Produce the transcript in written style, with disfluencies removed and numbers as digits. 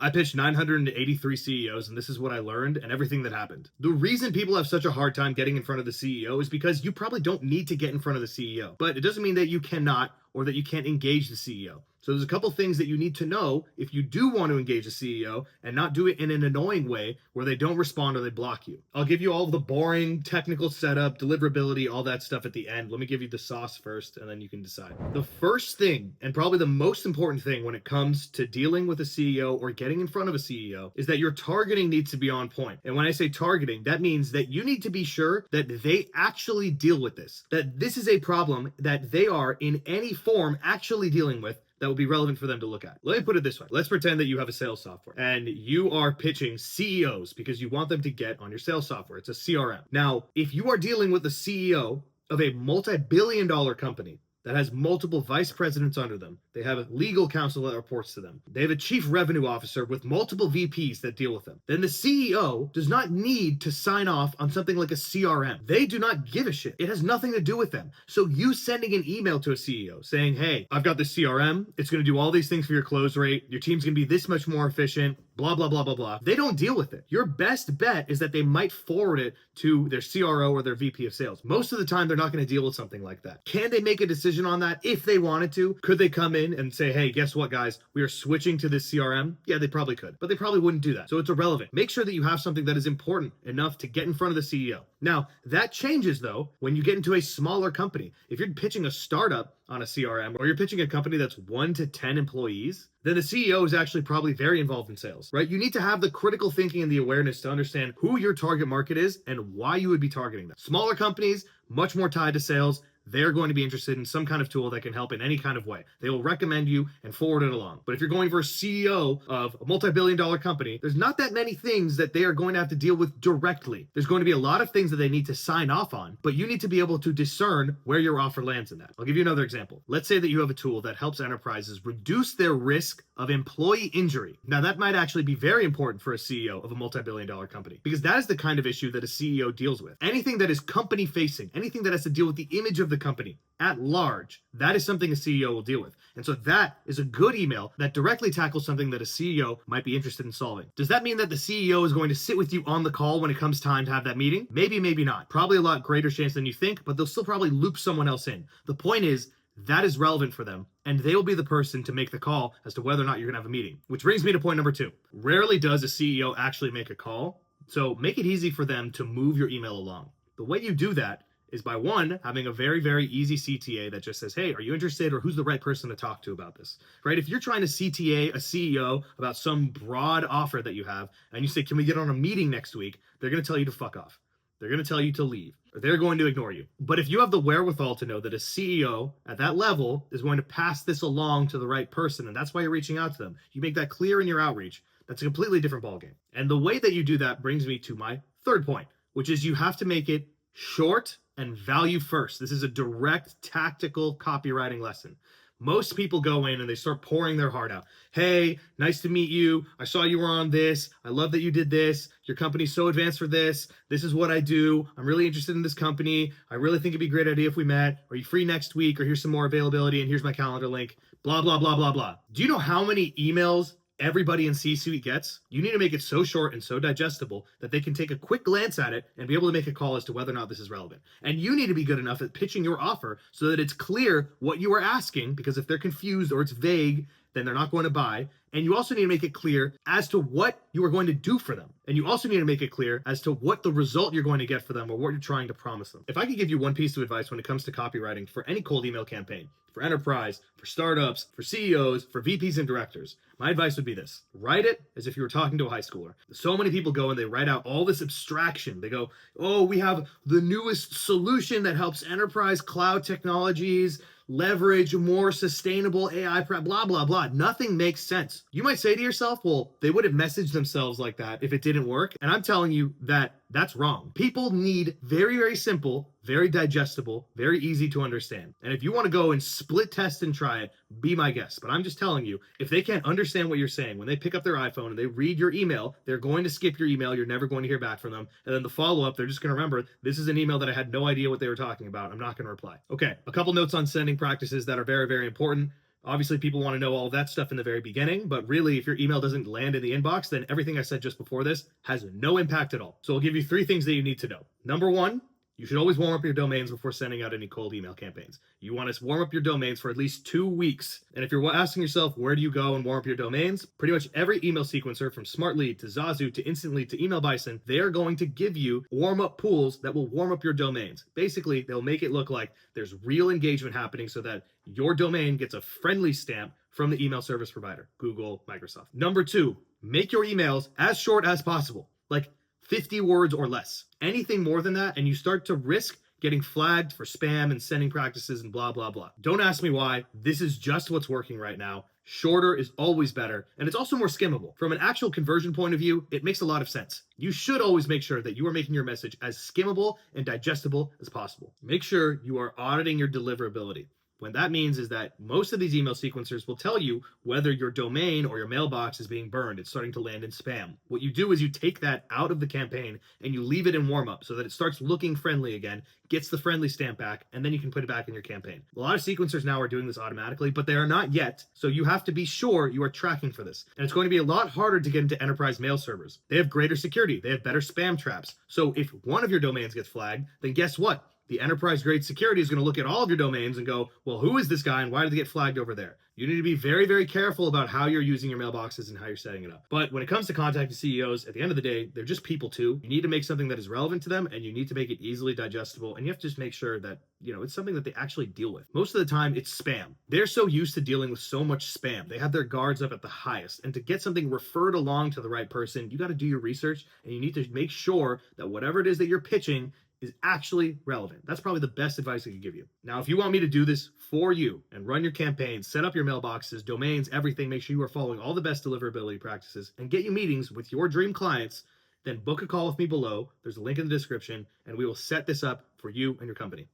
I pitched 983 CEOs, and this is what I learned and everything that happened. The reason people have such a hard time getting in front of the CEO is because you probably don't need to get in front of the CEO, but it doesn't mean that you cannot or that you can't engage the CEO. So there's a couple things that you need to know if you do want to engage a CEO and not do it in an annoying way where they don't respond or they block you. I'll give you all of the boring technical setup, deliverability, all that stuff at the end. Let me give you the sauce first and then you can decide. The first thing, and probably the most important thing when it comes to dealing with a CEO or getting in front of a CEO, is that your targeting needs to be on point. And when I say targeting, that means that you need to be sure that they actually deal with this, that this is a problem that they are in any form actually dealing with that will be relevant for them to look at. Let me put it this way. Let's pretend that you have a sales software and you are pitching CEOs because you want them to get on your sales software. It's a CRM. Now, if you are dealing with the CEO of a multi-billion-dollar company that has multiple vice presidents under them, they have a legal counsel that reports to them, they have a chief revenue officer with multiple VPs that deal with them, then the CEO does not need to sign off on something like a CRM. They do not give a shit. It has nothing to do with them. So you sending an email to a CEO saying, hey, I've got this CRM, it's going to do all these things for your close rate, your team's going to be this much more efficient, blah, blah, blah, blah, blah. They don't deal with it. Your best bet is that they might forward it to their CRO or their VP of sales. Most of the time, they're not going to deal with something like that. Can they make a decision on that if they wanted to? Could they come in and say, hey, guess what, guys? We are switching to this CRM? Yeah, they probably could, but they probably wouldn't do that. So it's irrelevant. Make sure that you have something that is important enough to get in front of the CEO. Now, that changes, though, when you get into a smaller company. If you're pitching a startup on a CRM, or you're pitching a company that's 1 to 10 employees, then the CEO is actually probably very involved in sales, right? You need to have the critical thinking and the awareness to understand who your target market is and why you would be targeting them. Smaller companies, much more tied to sales, they're going to be interested in some kind of tool that can help in any kind of way. They will recommend you and forward it along. But if you're going for a CEO of a multi-billion-dollar company, there's not that many things that they are going to have to deal with directly. There's going to be a lot of things that they need to sign off on, but you need to be able to discern where your offer lands in that. I'll give you another example. Let's say that you have a tool that helps enterprises reduce their risk of employee injury. Now, that might actually be very important for a CEO of a multi-billion-dollar company, because that is the kind of issue that a CEO deals with. Anything that is company-facing, anything that has to deal with the image of the company at large, that is something a CEO will deal with. And so that is a good email that directly tackles something that a CEO might be interested in solving. Does that mean that the CEO is going to sit with you on the call when it comes time to have that meeting? Maybe, maybe not. Probably a lot greater chance than you think, but they'll still probably loop someone else in. The point is, that is relevant for them, and they will be the person to make the call as to whether or not you're gonna have a meeting. Which brings me to point number 2. Rarely does a CEO actually make a call, so make it easy for them to move your email along. The way you do that is by, 1, having a very, very easy CTA that just says, hey, are you interested, or who's the right person to talk to about this, right? If you're trying to CTA a CEO about some broad offer that you have, and you say, can we get on a meeting next week? They're gonna tell you to fuck off. They're going to tell you to leave, or they're going to ignore you. But if you have the wherewithal to know that a CEO at that level is going to pass this along to the right person, and that's why you're reaching out to them, you make that clear in your outreach, that's a completely different ballgame. And the way that you do that brings me to my third point, which is you have to make it short and value first. This is a direct tactical copywriting lesson. Most people go in and they start pouring their heart out. Hey, nice to meet you. I saw you were on this. I love that you did this. Your company's so advanced for this. This is what I do. I'm really interested in this company. I really think it'd be a great idea if we met. Are you free next week? Or here's some more availability and here's my calendar link. Blah, blah, blah, blah, blah. Do you know how many emails everybody in C-suite gets? You need to make it so short and so digestible that they can take a quick glance at it and be able to make a call as to whether or not this is relevant. And you need to be good enough at pitching your offer so that it's clear what you are asking, because if they're confused or it's vague, then they're not going to buy. And you also need to make it clear as to what you are going to do for them. And you also need to make it clear as to what the result you're going to get for them or what you're trying to promise them. If I could give you one piece of advice when it comes to copywriting for any cold email campaign, for enterprise, for startups, for CEOs, for VPs and directors, my advice would be this. Write it as if you were talking to a high schooler. So many people go and they write out all this abstraction. They go, oh, we have the newest solution that helps enterprise cloud technologies leverage more sustainable AI, blah, blah, blah. Nothing makes sense. You might say to yourself, well, they would have messaged themselves like that if it didn't work. And I'm telling you that that's wrong. People need very, very simple, very digestible, very easy to understand. And if you want to go and split test and try it, be my guest. But I'm just telling you, if they can't understand what you're saying, when they pick up their iPhone and they read your email, they're going to skip your email. You're never going to hear back from them. And then the follow-up, they're just going to remember, this is an email that I had no idea what they were talking about. I'm not going to reply. Okay, a couple notes on sending practices that are very, very important. Obviously, people want to know all that stuff in the very beginning, but really, if your email doesn't land in the inbox, then everything I said just before this has no impact at all. So I'll give you 3 things that you need to know. Number 1, you should always warm up your domains before sending out any cold email campaigns. You want to warm up your domains for at least 2 weeks. And if you're asking yourself, where do you go and warm up your domains? Pretty much every email sequencer from SmartLead to Zazu to InstantLead to Email Bison, they are going to give you warm up pools that will warm up your domains. Basically, they'll make it look like there's real engagement happening so that your domain gets a friendly stamp from the email service provider, Google, Microsoft. Number 2, make your emails as short as possible. Like 50 words or less. Anything more than that, and you start to risk getting flagged for spam and sending practices and blah, blah, blah. Don't ask me why. This is just what's working right now. Shorter is always better, and it's also more skimmable. From an actual conversion point of view, it makes a lot of sense. You should always make sure that you are making your message as skimmable and digestible as possible. Make sure you are auditing your deliverability. What that means is that most of these email sequencers will tell you whether your domain or your mailbox is being burned. It's starting to land in spam. What you do is you take that out of the campaign and you leave it in warm up so that it starts looking friendly again, gets the friendly stamp back, and then you can put it back in your campaign. A lot of sequencers now are doing this automatically, but they are not yet. So you have to be sure you are tracking for this. And it's going to be a lot harder to get into enterprise mail servers. They have greater security. They have better spam traps. So if one of your domains gets flagged, then guess what? The enterprise grade security is going to look at all of your domains and go, well, who is this guy and why did they get flagged over there? You need to be very, very careful about how you're using your mailboxes and how you're setting it up. But when it comes to contacting CEOs, at the end of the day, they're just people too. You need to make something that is relevant to them, and you need to make it easily digestible. And you have to just make sure that, it's something that they actually deal with. Most of the time, it's spam. They're so used to dealing with so much spam. They have their guards up at the highest. And to get something referred along to the right person, you got to do your research, and you need to make sure that whatever it is that you're pitching is actually relevant. That's probably the best advice I could give you. Now, if you want me to do this for you and run your campaigns, set up your mailboxes, domains, everything, make sure you are following all the best deliverability practices and get you meetings with your dream clients, then book a call with me below. There's a link in the description, and we will set this up for you and your company.